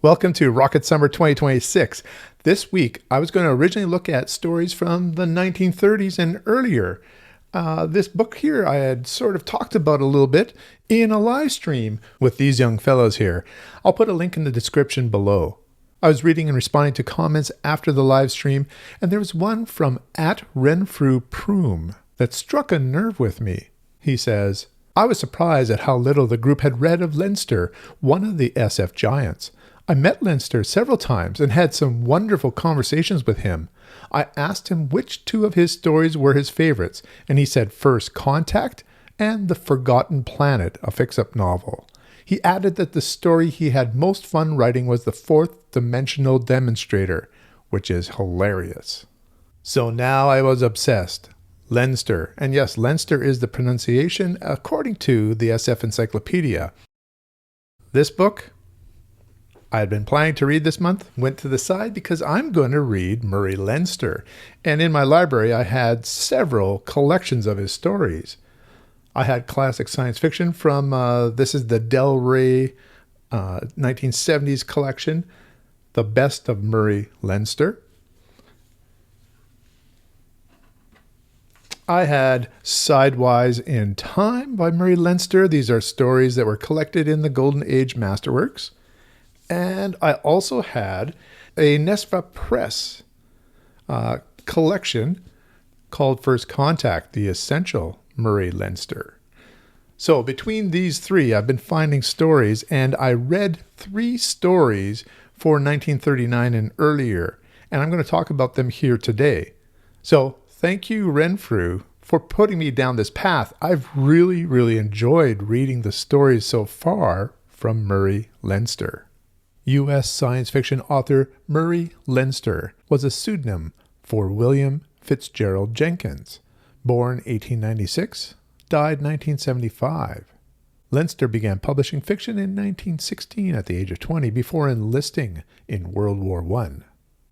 Welcome to Rocket Summer 2026. This week, I was going to originally look at stories from the 1930s and earlier. This book here I had sort of talked about a little bit in a live stream with these young fellows here. I'll put a link in the description below. I was reading and responding to comments after the live stream, and there was one from @Renfrew_Proom that struck a nerve with me. He says, I was surprised at how little the group had read of Leinster, one of the SF giants. I met Leinster several times and had some wonderful conversations with him. I asked him which two of his stories were his favorites, and he said First Contact and The Forgotten Planet, a fix-up novel. He added that the story he had most fun writing was The Fourth Dimensional Demonstrator, which is hilarious. So now I was obsessed. Leinster, and yes, Leinster is the pronunciation according to the SF Encyclopedia. This book I had been planning to read this month, went to the side because I'm going to read Murray Leinster. And in my library, I had several collections of his stories. I had classic science fiction from, this is the Del Rey 1970s collection, The Best of Murray Leinster. I had Sidewise in Time by Murray Leinster. These are stories that were collected in the Golden Age Masterworks. And I also had a Nesfa Press collection called First Contact, the Essential Murray Leinster. So between these three, I've been finding stories, and I read 3 stories for 1939 and earlier, and I'm going to talk about them here today. So thank you, Renfrew, for putting me down this path. I've really enjoyed reading the stories so far from Murray Leinster. U.S. science fiction author Murray Leinster was a pseudonym for William Fitzgerald Jenkins, born 1896, died 1975. Leinster began publishing fiction in 1916 at the age of 20 before enlisting in World War I.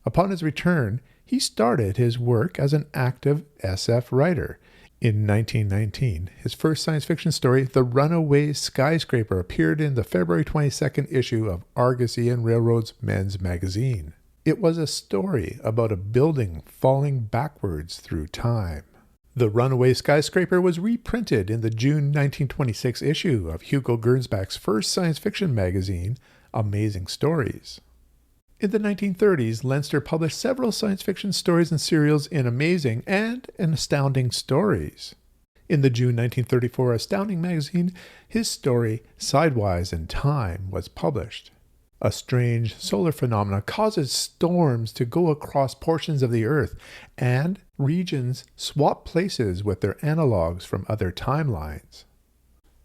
Upon his return, he started his work as an active SF writer. In 1919, his first science fiction story, The Runaway Skyscraper, appeared in the February 22nd issue of Argosy and Railroad's Men's Magazine. It was a story about a building falling backwards through time. The Runaway Skyscraper was reprinted in the June 1926 issue of Hugo Gernsback's first science fiction magazine, Amazing Stories. In the 1930s, Leinster published several science fiction stories and serials in Amazing and in Astounding Stories. In the June 1934 Astounding magazine, his story Sidewise in Time was published. A strange solar phenomenon causes storms to go across portions of the Earth, and regions swap places with their analogues from other timelines.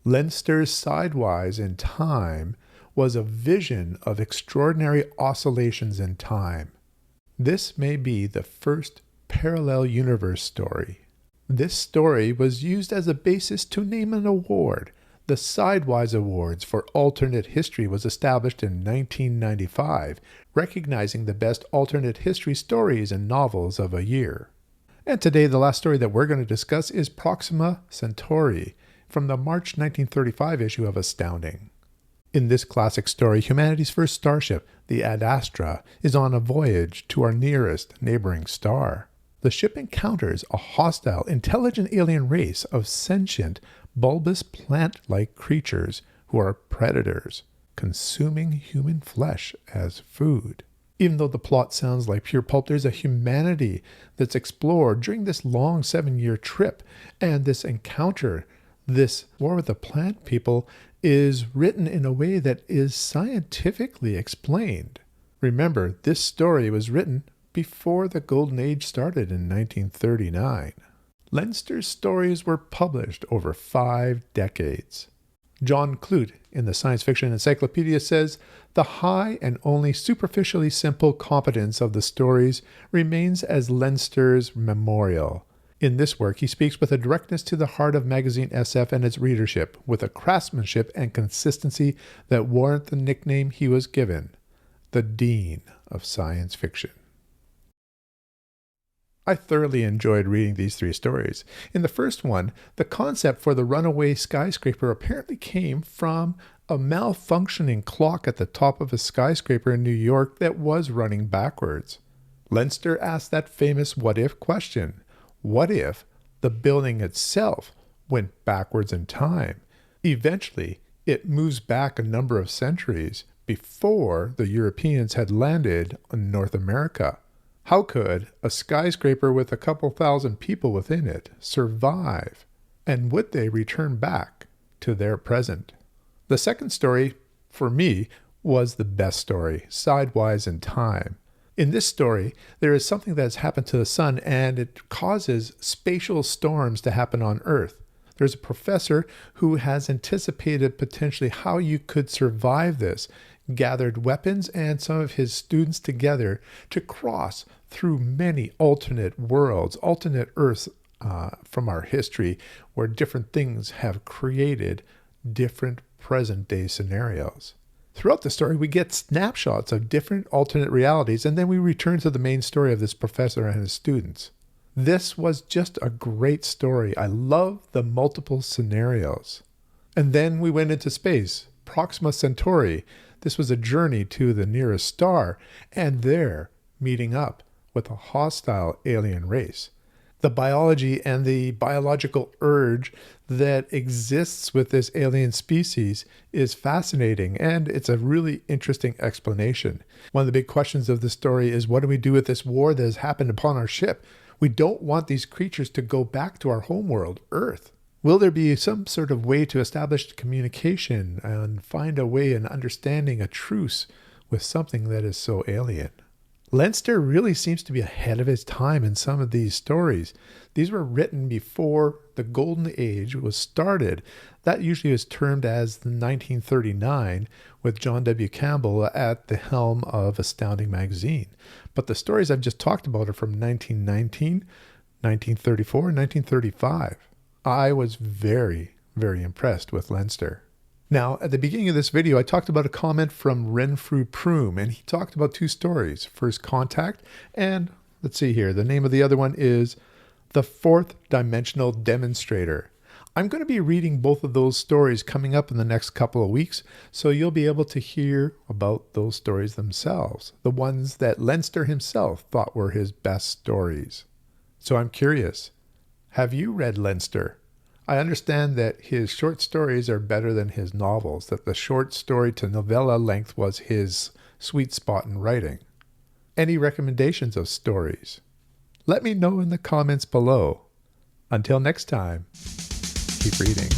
Leinster's Sidewise in Time was a vision of extraordinary oscillations in time. This may be the first parallel universe story. This story was used as a basis to name an award. The Sidewise Awards for Alternate History was established in 1995, recognizing the best alternate history stories and novels of a year. And today, the last story that we're going to discuss is Proxima Centauri from the March 1935 issue of Astounding. In this classic story, humanity's first starship, the Ad Astra, is on a voyage to our nearest neighboring star. The ship encounters a hostile, intelligent alien race of sentient, bulbous plant-like creatures who are predators, consuming human flesh as food. Even though the plot sounds like pure pulp, there's a humanity that's explored during this long 7-year trip, and this encounter, this war with the plant people, is written in a way that is scientifically explained. Remember, this story was written before the Golden Age started in 1939. Leinster's stories were published over 5 decades. John Clute in the Science Fiction Encyclopedia says, the high and only superficially simple competence of the stories remains as Leinster's memorial. In this work, he speaks with a directness to the heart of magazine SF and its readership, with a craftsmanship and consistency that warrant the nickname he was given, the Dean of Science Fiction. I thoroughly enjoyed reading these 3 stories. In the first one, the concept for the Runaway Skyscraper apparently came from a malfunctioning clock at the top of a skyscraper in New York that was running backwards. Leinster asked that famous what-if question. What if the building itself went backwards in time? Eventually, it moves back a number of centuries before the Europeans had landed in North America. How could a skyscraper with a couple thousand people within it survive? And would they return back to their present? The second story, for me, was the best story, Sidewise in Time. In this story, there is something that has happened to the sun, and it causes spatial storms to happen on Earth. There's a professor who has anticipated potentially how you could survive this, gathered weapons and some of his students together to cross through many alternate worlds, alternate Earths from our history, where different things have created different present-day scenarios. Throughout the story, we get snapshots of different alternate realities, and then we return to the main story of this professor and his students. This was just a great story. I love the multiple scenarios. And then we went into space. Proxima Centauri. This was a journey to the nearest star, and there meeting up with a hostile alien race. The biology and the biological urge that exists with this alien species is fascinating, and it's a really interesting explanation. One of the big questions of the story is, what do we do with this war that has happened upon our ship? We don't want these creatures to go back to our homeworld, Earth. Will there be some sort of way to establish communication and find a way in understanding a truce with something that is so alien? Leinster really seems to be ahead of his time in some of these stories. These were written before the Golden Age was started. That usually is termed as 1939, with John W. Campbell at the helm of Astounding Magazine. But the stories I've just talked about are from 1919, 1934, and 1935. I was very, very impressed with Leinster. Now, at the beginning of this video, I talked about a comment from Renfrew Prume, and he talked about two stories. First Contact, and let's see here, the name of the other one is The Fourth Dimensional Demonstrator. I'm going to be reading both of those stories coming up in the next couple of weeks, so you'll be able to hear about those stories themselves, the ones that Leinster himself thought were his best stories. So I'm curious, have you read Leinster? I understand that his short stories are better than his novels, that the short story to novella length was his sweet spot in writing. Any recommendations of stories? Let me know in the comments below. Until next time, keep reading.